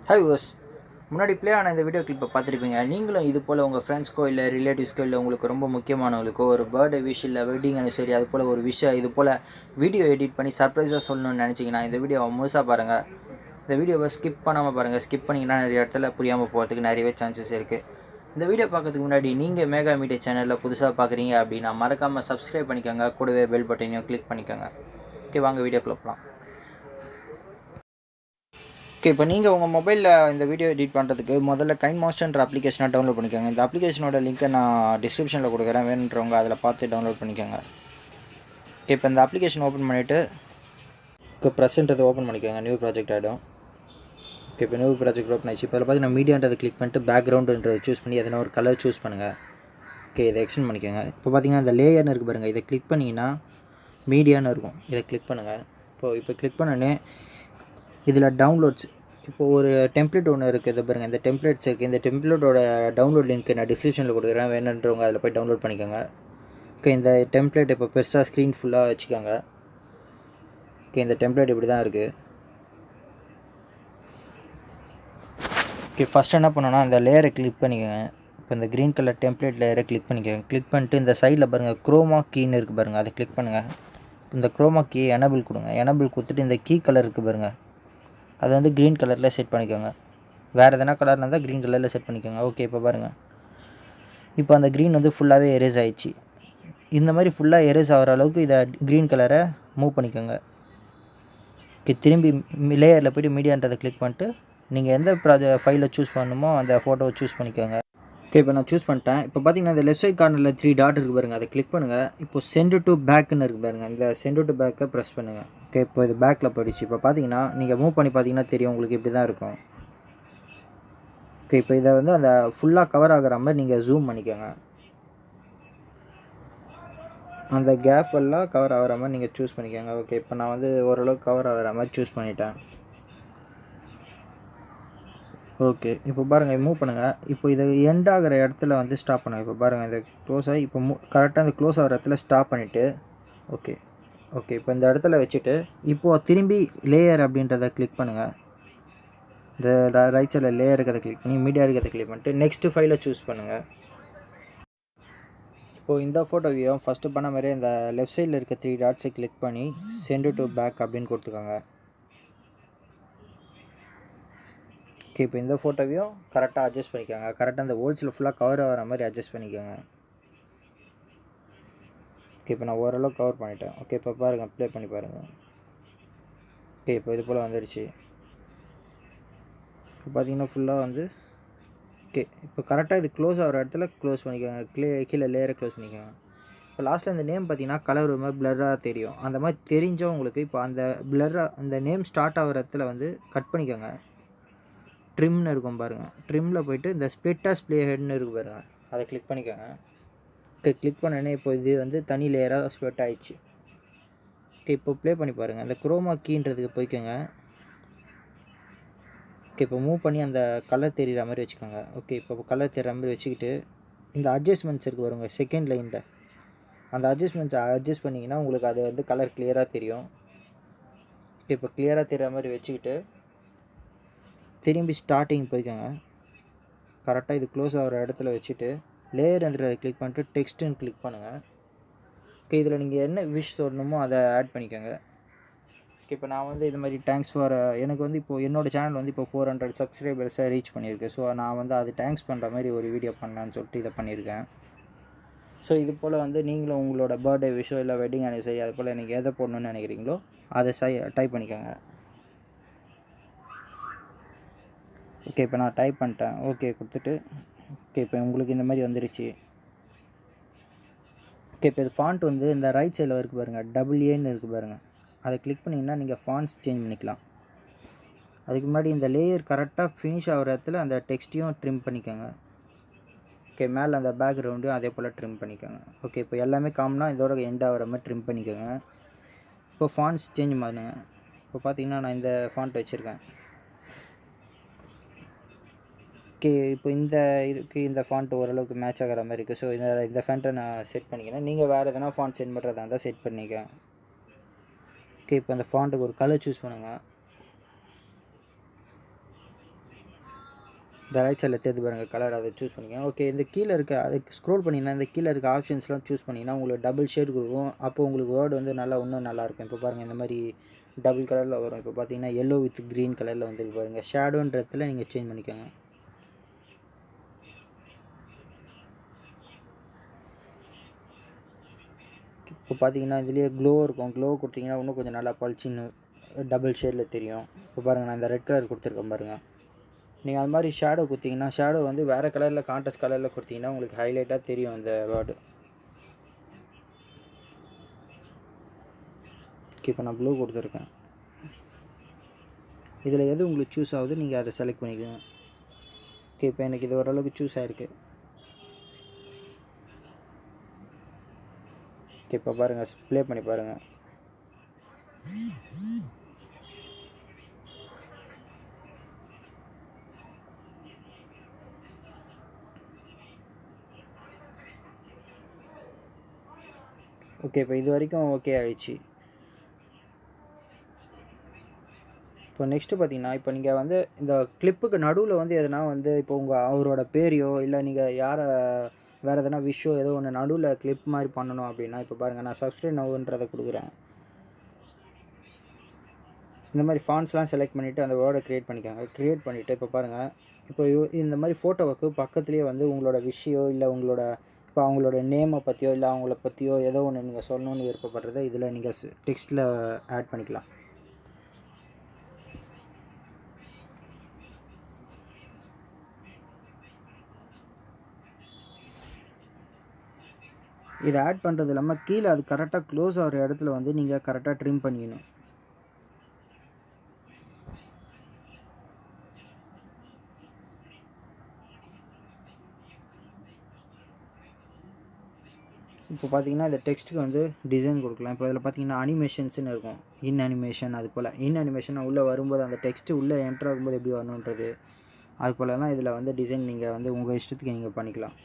Hi was முன்னாடி play ஆன இந்த வீடியோ கிளிப்பை பார்த்துருப்பீங்க. நீங்களும் இது போல் உங்கள் ஃப்ரெண்ட்ஸ்க்கோ இல்லை ரிலேட்டிவ்ஸ்க்கோ இல்லை உங்களுக்கு ரொம்ப முக்கியமானவங்களுக்கோ ஒரு பர்த்டே விஷ் இல்லை வெட்டிங் அனிவர்சரி அது போல் ஒரு விஷயம் இது போல் வீடியோ எடிட் பண்ணி சர்ப்ரைஸாக சொல்லணும்னு நினச்சிங்கன்னா இந்த வீடியோவை முழுசாக பாருங்கள். இந்த வீடியோவை ஸ்கிப் பண்ணாமல் பாருங்கள். ஸ்கிப் பண்ணிங்கன்னா நிறைய இடத்துல புரியாமல் போகிறதுக்கு நிறையவே சான்சஸ் இருக்குது. இந்த வீடியோ பார்க்கறதுக்கு முன்னாடி நீங்கள் மேகா மீடியா சேனலில் புதுசாக பார்க்குறீங்க அப்படின்னா மறக்காமல் சப்ஸ்கிரைப் பண்ணிக்கோங்க. கூடவே பெல் பட்டனையும் கிளிக் பண்ணிக்கோங்க. ஓகே, வாங்க வீடியோக்குள்ள போகலாம். ஓகே, இப்போ நீங்கள் உங்கள் மொபைலில் இந்த வீடியோ எடிட் பண்ணுறதுக்கு முதல்ல கைன்மாஸ்டர்ன்ற அப்ளிகேஷனை டவுன்லோட் பண்ணிக்கோங்க. இந்த அப்ளிகேஷனோட லிங்க்கை நான் டிஸ்கிரிப்ஷனில் கொடுக்குறேன், வேணுன்றவங்க அதில் பார்த்து டவுன்லோட் பண்ணிக்கோங்க. ஓகே, இப்போ இந்த அப்ளிகேஷன் ஓப்பன் பண்ணிவிட்டு இப்போ ப்ரெசென்ட் ஓப்பன் பண்ணிக்கோங்க. நியூ ப்ராஜெக்ட் ஆகிடும். ஓகே, இப்போ நியூ ப்ராஜெக்ட் ஓப்பன் ஆயிடுச்சு. இப்போ அதில் பார்த்தீங்கன்னா மீடியான்றதை கிளிக் பண்ணிட்டு பேக்ரவுண்டுன்றதை சூஸ் பண்ணி எதனா ஒரு கலர் சூஸ் பண்ணுங்கள். ஓகே, இதை எக்ஸ்டெண்ட் பண்ணிக்கோங்க. இப்போ பார்த்தீங்கன்னா இந்த லேயர்னு இருக்குது பாருங்கள், இதை கிளிக் பண்ணிங்கன்னா மீடியான்னு இருக்கும். இதை கிளிக் பண்ணுங்கள். இப்போ கிளிக் பண்ணோன்னே இதில் டவுன்லோட்ஸ் இப்போது ஒரு டெம்ப்ளேட் ஒன்று இருக்குது பாருங்கள். இந்த டெம்ப்ளேட்ஸ் இருக்குது. இந்த டெம்ப்ளேட்டோட டவுன்லோட் லிங்க் நான் டிஸ்கிரிப்ஷனில் கொடுக்குறேன், வேணுன்றவங்க அதில் போய் டவுன்லோட் பண்ணிக்கோங்க. ஓகே, இந்த டெம்ப்ளேட் இப்போ பெருசாக ஸ்க்ரீன் ஃபுல்லாக வச்சுக்கோங்க. ஓகே, இந்த டெம்ப்ளேட் இப்படி தான் இருக்குது. ஓகே, ஃபஸ்ட் என்ன பண்ணோன்னா இந்த லேயரை கிளிக் பண்ணிக்கோங்க. இப்போ இந்த க்ரீன் கலர் டெம்ப்ளேட் லேயரை கிளிக் பண்ணிக்கோங்க. கிளிக் பண்ணிட்டு இந்த சைடில் பாருங்கள் குரோமா கீன்னு இருக்குது பாருங்கள், அதை கிளிக் பண்ணுங்கள். இந்த குரோமா கீ எனபிள் கொடுங்க. எனபிள் கொடுத்துட்டு இந்த கீ கலர் இருக்குது பாருங்கள், அதை வந்து க்ரீன் கலரில் செட் பண்ணிக்கோங்க. வேறு எதனா கலரில் இருந்தால் க்ரீன் கலரில் செட் பண்ணிக்கோங்க. ஓகே, இப்போ பாருங்கள், இப்போ அந்த க்ரீன் வந்து ஃபுல்லாகவே எரேஸ் ஆகிடுச்சு. இந்த மாதிரி ஃபுல்லாக எரேஸ் ஆகிற அளவுக்கு இதை க்ரீன் கலரை மூவ் பண்ணிக்கோங்க. ஓகே, திரும்பி லேயரில் போய்ட்டு மீடியான்றதை கிளிக் பண்ணிட்டு நீங்கள் எந்த ஃபைலை சூஸ் பண்ணணுமோ அந்த ஃபோட்டோவை சூஸ் பண்ணிக்கோங்க. ஓகே, இப்போ நான் சூஸ் பண்ணிட்டேன். இப்போ பார்த்தீங்கன்னா இந்த லெஃப்ட் சைட் கார்னரில் 3 டாட் இருக்குது பாருங்கள், அதை கிளிக் பண்ணுங்கள். இப்போ சென்ட் டு பேக்குன்னு இருக்குது பாருங்கள், இந்த சென்ட் டு பேக்கை ப்ரெஸ் பண்ணுங்கள். ஓகே, இப்போ இது பேக்கில் போயிடுச்சு. இப்போ பார்த்தீங்கன்னா நீங்கள் மூவ் பண்ணி பார்த்தீங்கன்னா தெரியும், உங்களுக்கு இப்படி தான் இருக்கும். ஓகே, இப்போ இதை வந்து அந்த ஃபுல்லாக கவர் ஆகிற மாதிரி நீங்கள் ஜூம் பண்ணிக்கோங்க. அந்த கேப் எல்லாம் கவர் ஆகிற மாதிரி நீங்கள் சூஸ் பண்ணிக்கோங்க. ஓகே, இப்போ நான் வந்து ஓரளவுக்கு கவர் ஆகிற மாதிரி சூஸ் பண்ணிட்டேன். ஓகே, இப்போ பாருங்கள், மூவ் பண்ணுங்கள். இப்போ இதை எண்ட் ஆகிற இடத்துல வந்து ஸ்டாப் பண்ணுங்கள். இப்போ பாருங்கள், இதை க்ளோஸ் ஆகி இப்போ கரெக்டாக அந்த க்ளோஸ் ஆகிற இடத்துல ஸ்டாப் பண்ணிவிட்டு ஓகே ஓகே இப்போ இந்த இடத்துல வச்சுட்டு இப்போது திரும்பி லேயர் அப்படின்றத கிளிக் பண்ணுங்கள். இந்த ரைட் சைடில் லேயர் இருக்கிறத கிளிக் பண்ணி மீடியா இருக்கிறத கிளிக் பண்ணிட்டு நெக்ஸ்ட்டு ஃபைலை சூஸ் பண்ணுங்கள். இப்போது இந்த ஃபோட்டோவையும் ஃபஸ்ட்டு பண்ண மாதிரியே இந்த லெஃப்ட் சைடில் இருக்க 3 டாட்ஸை கிளிக் பண்ணி சென்ட் டு பேக் அப்படின்னு கொடுத்துக்கோங்க. ஓகே, இப்போ இந்த ஃபோட்டோவையும் கரெக்டாக அட்ஜஸ்ட் பண்ணிக்கோங்க. கரெக்டாக அந்த ஹோல்ஸில் ஃபுல்லாக கவர் ஆகிற மாதிரி அட்ஜஸ்ட் பண்ணிக்கோங்க. ஓகே, இப்போ நான் ஓரளவுக்கு கவர் பண்ணிட்டேன். ஓகே, இப்போ பாருங்கள், ப்ளே பண்ணி பாருங்கள். ஓகே, இப்போ இது போல் வந்துடுச்சு. இப்போ பார்த்தீங்கன்னா ஃபுல்லாக வந்து ஓகே, இப்போ கரெக்டாக இது க்ளோஸ் ஆகிற இடத்துல க்ளோஸ் பண்ணிக்கோங்க. கீழே லேயரை க்ளோஸ் பண்ணிக்கோங்க. இப்போ லாஸ்ட்டில் இந்த நேம் பார்த்தீங்கன்னா கலர் ஒரு மாதிரி பிளராக தெரியும். அந்த மாதிரி தெரிஞ்சோ உங்களுக்கு இப்போ அந்த பிளராக அந்த நேம் ஸ்டார்ட் ஆகிற இடத்துல வந்து கட் பண்ணிக்கோங்க. ட்ரிம்னு இருக்கும் பாருங்கள், ட்ரிம்மில் போய்ட்டு இந்த ஸ்ப்ளிட்டஸ் ப்ளே ஹெட்னு இருக்குது பாருங்கள், அதை கிளிக் பண்ணிக்கோங்க. ஓகே, கிளிக் பண்ணோன்னே இப்போ இது வந்து தனி லேயராக ஸ்ப்ளிட் ஆகிடுச்சு. ஓகே, இப்போ ப்ளே பண்ணி பாருங்கள். அந்த குரோமா கீன்றதுக்கு போய்க்கோங்க. ஓகே, இப்போ மூவ் பண்ணி அந்த கலர் தெரிகிற மாதிரி வச்சுக்கோங்க. ஓகே, இப்போ கலர் தெரிகிற மாதிரி வச்சுக்கிட்டு இந்த அட்ஜஸ்ட்மெண்ட்ஸ் இருக்குது வருங்க செகண்ட் லைனில், அந்த அட்ஜஸ்ட்மெண்ட்ஸை அட்ஜஸ்ட் பண்ணிங்கன்னா உங்களுக்கு அது வந்து கலர் கிளியராக தெரியும். ஓகே, இப்போ கிளியராக தெரிகிற மாதிரி வச்சுக்கிட்டு திரும்பி ஸ்டார்டிங் போய்க்கோங்க. கரெக்டாக இது க்ளோஸ் ஆகிற இடத்துல வச்சுட்டு லேயர்ன்றதை கிளிக் பண்ணிட்டு டெக்ஸ்ட்டுன்னு கிளிக் பண்ணுங்கள். ஓகே, இதில் நீங்கள் என்ன விஷ் சொல்லணுமோ அதை ஆட் பண்ணிக்கோங்க. ஓகே, இப்போ நான் வந்து இது மாதிரி தேங்க்ஸ் ஃபார் எனக்கு வந்து இப்போது என்னோடய சேனல் வந்து இப்போ 400 சப்ஸ்கிரைபர்ஸை ரீச் பண்ணியிருக்கேன். ஸோ நான் வந்து அது தேங்க்ஸ் பண்ணுற மாதிரி ஒரு வீடியோ பண்ணலான்னு சொல்லிட்டு இதை பண்ணியிருக்கேன். ஸோ இது போல் வந்து நீங்களும் உங்களோட பர்த்டே விஷோ இல்லை வெட்டிங் அனிவர்சரி அது போல் நீங்கள் எதை போடணுன்னு நினைக்கிறீங்களோ அதை டைப் பண்ணிக்கோங்க. ஓகே, இப்போ நான் டைப் பண்ணிட்டேன். ஓகே கொடுத்துட்டு ஓகே, இப்போ உங்களுக்கு இந்த மாதிரி வந்துடுச்சு. ஓகே, இப்போ இது ஃபாண்ட் வந்து இந்த ரைட் சைடில் இருக்குது பாருங்கள், AA இருக்குது பாருங்கள், அதை கிளிக் பண்ணிங்கன்னா நீங்கள் ஃபாண்ட்ஸ் சேஞ்ச் பண்ணிக்கலாம். அதுக்கு முன்னாடி இந்த லேயர் கரெக்டாக ஃபினிஷ் ஆகிற இடத்துல அந்த டெக்ஸ்ட்டையும் ட்ரிம் பண்ணிக்கோங்க. ஓகே, மேலே அந்த பேக்ரவுண்டையும் அதே போல் ட்ரிம் பண்ணிக்கோங்க. ஓகே, இப்போ எல்லாமே காமனாக இதோட எண்ட் ஆகிற மாதிரி ட்ரிம் பண்ணிக்கோங்க. இப்போ ஃபாண்ட்ஸ் சேஞ்ச் பண்ணுங்க. இப்போ பார்த்தீங்கன்னா நான் இந்த ஃபாண்ட் வச்சுருக்கேன். ஓகே, இப்போ இதுக்கு இந்த ஃபாண்ட் ஓரளவுக்கு மேட்ச் ஆகிற மாதிரி இருக்குது. ஸோ இந்த ஃபாண்ட்டை நான் செட் பண்ணிக்கிறேன். நீங்கள் வேறு எதனா ஃபாண்ட் செட் பண்ணுறதா இருந்தால் செட் பண்ணிக்கேன். ஓகே, இப்போ அந்த ஃபாண்ட்டுக்கு ஒரு கலர் சூஸ் பண்ணுங்கள். இந்த ரைட் சைடில் தேர்ந்து பாருங்கள் கலர், அதை சூஸ் பண்ணிக்கோங்க. ஓகே, இந்த கீழே இருக்க அதுக்கு ஸ்க்ரோல் பண்ணிங்கன்னா இந்த கீழே இருக்க ஆப்ஷன்ஸ்லாம் சூஸ் பண்ணிங்கன்னா உங்களுக்கு டபுள் ஷேட் கொடுக்கும். அப்போ உங்களுக்கு வேர்டு வந்து நல்லா இன்னும் நல்லாயிருக்கும். இப்போ பாருங்கள் இந்த மாதிரி டபுள் கலரில் வரும். இப்போ பார்த்தீங்கன்னா எல்லோ வித் க்ரீன் கலரில் வந்துருக்கு பாருங்கள். ஷேடோன்றதுல நீங்கள் சேஞ்ச் பண்ணிக்கோங்க. இப்போ பார்த்தீங்கன்னா இதுலேயே க்ளோ இருக்கும். க்ளோ கொடுத்தீங்கன்னா இன்னும் கொஞ்சம் நல்லா பளிச்சின்னு டபுள் ஷேடில் தெரியும். இப்போ பாருங்கள் நான் இந்த ரெட் கலர் கொடுத்துருக்கேன் பாருங்கள். நீங்கள் அது மாதிரி ஷேடோ கொடுத்தீங்கன்னா ஷேடோ வந்து வேறு கலரில் கான்ட்ராஸ்ட் கலரில் கொடுத்தீங்கன்னா உங்களுக்கு ஹைலைட்டாக தெரியும் அந்த வேர்டு. ஓகே, இப்போ நான் ப்ளூ கொடுத்துருக்கேன். இதில் எது உங்களுக்கு சூஸ் ஆகுது நீங்கள் அதை செலக்ட் பண்ணிக்கோங்க. ஓகே, இப்போ எனக்கு இது ஓரளவுக்கு சூஸ் ஆகிருக்கு. ஓகே, இப்போ பாருங்கள் ப்ளே பண்ணி பாருங்கள். ஓகே, இப்போ இது வரைக்கும் ஓகே ஆகிடுச்சு. இப்போ நெக்ஸ்ட்டு பார்த்தீங்கன்னா இப்போ நீங்கள் வந்து இந்த கிளிப்புக்கு நடுவில் வந்து எதனா வந்து இப்போ அவரோட பேரையோ இல்லை நீங்கள் யாரை வேறு எதனா விஷயோ ஏதோ ஒன்று நடுவில் கிளிப் மாதிரி பண்ணணும் அப்படின்னா இப்போ பாருங்கள் நான் சப்ஸ்கிரைப் நவுன்றதை கொடுக்குறேன். இந்த மாதிரி ஃபாண்ட்ஸ்லாம் செலக்ட் பண்ணிவிட்டு அந்த வேர்டை க்ரியேட் பண்ணிக்கோங்க. க்ரியேட் பண்ணிவிட்டு இப்போ பாருங்கள் இப்போ இந்த மாதிரி ஃபோட்டோவுக்கு பக்கத்துலேயே வந்து உங்களோட விஷயம் இல்லை உங்களோட இப்போ அவங்களோட நேமை பற்றியோ இல்லை அவங்கள பற்றியோ ஏதோ ஒன்று நீங்கள் சொல்லணும்னு விருப்பப்படுறதை இதில் நீங்கள் டெக்ஸ்ட்டில் ஆட் பண்ணிக்கலாம். இதை ஆட் பண்ணுறது இல்லாமல் கீழே அது கரெக்டாக க்ளோஸ் ஆகிற இடத்துல வந்து நீங்கள் கரெக்டாக ட்ரிம் பண்ணிக்கணும். இப்போ பார்த்தீங்கன்னா இந்த டெக்ஸ்ட்டுக்கு வந்து டிசைன் கொடுக்கலாம். இப்போ இதில் பார்த்தீங்கன்னா அனிமேஷன்ஸ்னு இருக்கும். இன் அனிமேஷன் அது போல். இன் அனிமேஷன் உள்ளே வரும்போது அந்த டெக்ஸ்ட்டு உள்ளே என்ட்ரு ஆகும்போது எப்படி வரணுன்றது அது போலலாம் இதில் வந்து டிசைன் நீங்கள் வந்து உங்கள் இஷ்டத்துக்கு நீங்கள் பண்ணிக்கலாம்.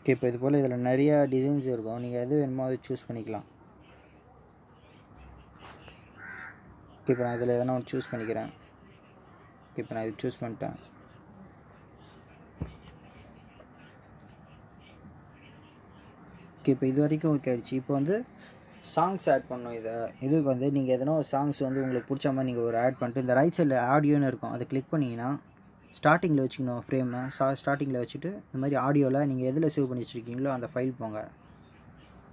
ஓகே, இப்போ இது போல் இதில் நிறையா டிசைன்ஸ் இருக்கும். நீங்கள் எது வேணுமோ அதை சூஸ் பண்ணிக்கலாம். ஓகே, இப்போ நான் இதில் எதனா ஒன்று சூஸ் பண்ணிக்கிறேன். ஓகே, இப்போ நான் இது சூஸ் பண்ணிட்டேன். ஓகே, இப்போ இது வரைக்கும் ஓகே ஆகிடுச்சு. இப்போ வந்து சாங்ஸ் ஆட் பண்ணணும். இதுக்கு வந்து நீங்கள் எதனா ஒரு சாங்ஸ் வந்து உங்களுக்கு பிடிச்ச மாதிரி நீங்கள் ஒரு ஆட் பண்ணிட்டு இந்த ரைட் சைடில் ஆடியோன்னு இருக்கும். அதை கிளிக் பண்ணிங்கன்னா ஸ்டார்டிங்கில் வச்சுக்கணும். ஃப்ரேமை ஸ்டார்டிங்கில் வச்சுட்டு இந்த மாதிரி ஆடியோவில் நீங்கள் எதில் சேவ் பண்ணி வச்சுருக்கீங்களோ அந்த ஃபைல் போங்க.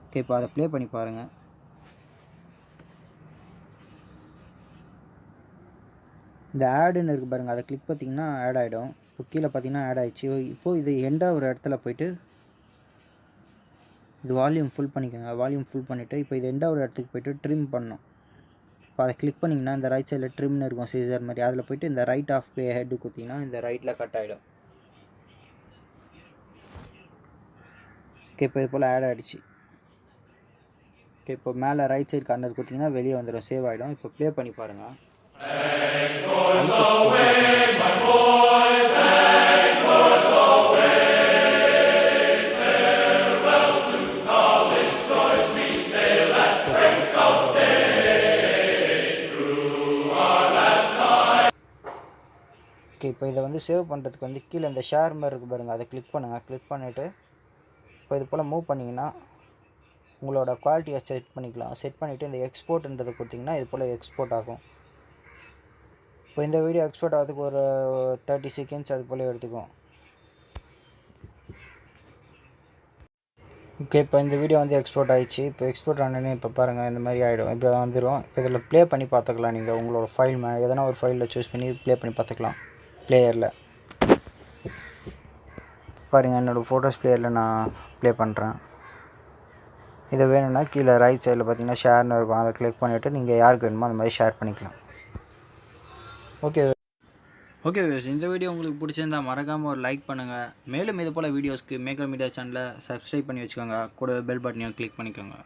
ஓகே, இப்போ அதை ப்ளே பண்ணி பாருங்கள். இந்த ஆடுன்னு இருக்குது பாருங்கள், அதை கிளிக் பண்ணிங்கன்னா ஆட் ஆகிடும். இப்போ கீழே பார்த்தீங்கன்னா ஆட் ஆகிடுச்சு. இப்போது இது எண்டாக ஒரு இடத்துல போய்ட்டு இது வால்யூம் ஃபுல் பண்ணிக்கோங்க. வால்யூம் ஃபுல் பண்ணிவிட்டு இப்போ இது எண்டாக ஒரு இடத்துக்கு போய்ட்டு ட்ரிம் பண்ணணும். இப்போ அதை கிளிக் பண்ணிங்கன்னா இந்த ரைட் சைடில் ட்ரிம்னு இருக்கும் சீசர் மாதிரி. அதில் போய்ட்டு இந்த ரைட் ஆஃப் பே ஹெட்டு கொடுத்தீங்கன்னா இந்த ரைட்டில் கட் ஆகிடும். ஓகே, இப்போ இது போல் ஆட் ஆகிடுச்சு. ஓகே, இப்போ மேலே ரைட் சைடு கார்னர் கொடுத்தீங்கன்னா வெளியே வந்துடும், சேவ் ஆகிடும். இப்போ ப்ளே பண்ணி பாருங்கள். ஓகே, இப்போ இதை வந்து சேவ் பண்ணுறதுக்கு வந்து கீழே இந்த ஷேர் மாதிரி இருக்குது பாருங்கள், அதை கிளிக் பண்ணுங்கள். கிளிக் பண்ணிவிட்டு இப்போ இது போல் மூவ் பண்ணிங்கன்னா உங்களோட குவாலிட்டியை செட் பண்ணிக்கலாம். செட் பண்ணிவிட்டு இந்த எக்ஸ்போர்ட்ன்றதை கொடுத்திங்கன்னா இது போல் எக்ஸ்போர்ட் ஆகும். இப்போ இந்த வீடியோ எக்ஸ்போர்ட் ஆகிறதுக்கு ஒரு 30 செகண்ட்ஸ் அது போல் எடுத்துக்கும். ஓகே, இப்போ இந்த வீடியோ வந்து எக்ஸ்போர்ட் ஆகிடுச்சு. இப்போ எக்ஸ்போர்ட் ஆனோடனே இப்போ பாருங்கள் இந்த மாதிரி ஆகிடும். இப்படி வந்துடும். இப்போ இதில் ப்ளே பண்ணி பார்த்துக்கலாம். நீங்கள் உங்களோட ஃபைல் எதனா ஒரு ஃபைலில் சூஸ் பண்ணி ப்ளே பண்ணி பார்த்துக்கலாம். பிளேயரில் பாருங்கள், என்னோடய ஃபோட்டோஸ் பிளேயரில் நான் ப்ளே பண்ணுறேன். இதை வேணும்னா கீழே ரைட் சைடில் பார்த்தீங்கன்னா ஷேர்னு இருக்கும். அதை கிளிக் பண்ணிவிட்டு நீங்கள் யாருக்கு வேணுமோ அந்த மாதிரி ஷேர் பண்ணிக்கலாம். ஓகே இந்த வீடியோ உங்களுக்கு பிடிச்சிருந்தா மறக்காமல் ஒரு லைக் பண்ணுங்கள். மேலும் இது போல் வீடியோஸ்க்கு மேக்கர் மீடியா சேனலை சப்ஸ்கிரைப் பண்ணி வச்சுக்கோங்க. கூட பெல் பட்டனையும் கிளிக் பண்ணிக்கோங்க.